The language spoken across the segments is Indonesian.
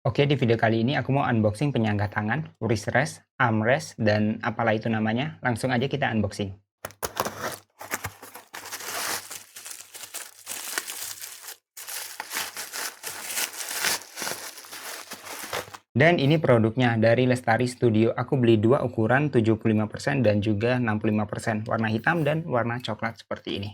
Oke, di video kali ini aku mau unboxing penyangga tangan, wrist rest, armrest, dan apalah itu namanya. Langsung aja kita unboxing. Dan ini produknya dari Lestari Studio. Aku beli dua ukuran 75% dan juga 65%. Warna hitam dan warna coklat seperti ini.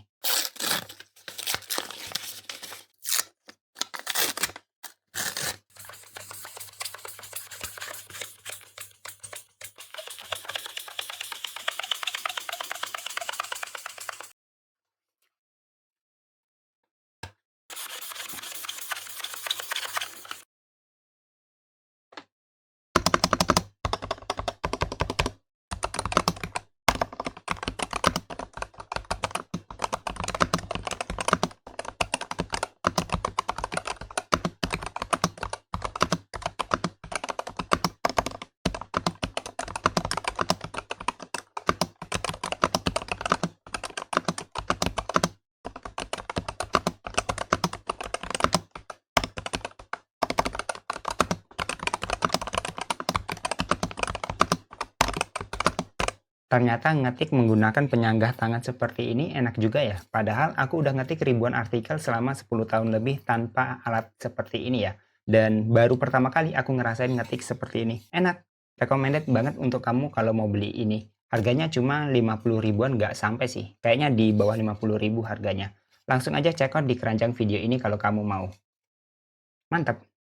Ternyata ngetik menggunakan penyanggah tangan seperti ini enak juga ya. Padahal aku udah ngetik ribuan artikel selama 10 tahun lebih tanpa alat seperti ini ya. Dan baru pertama kali aku ngerasain ngetik seperti ini. Enak. Recommended banget untuk kamu kalau mau beli ini. Harganya cuma 50 ribuan, nggak sampai sih. Kayaknya di bawah 50 ribu harganya. Langsung aja check out di keranjang video ini kalau kamu mau. Mantap.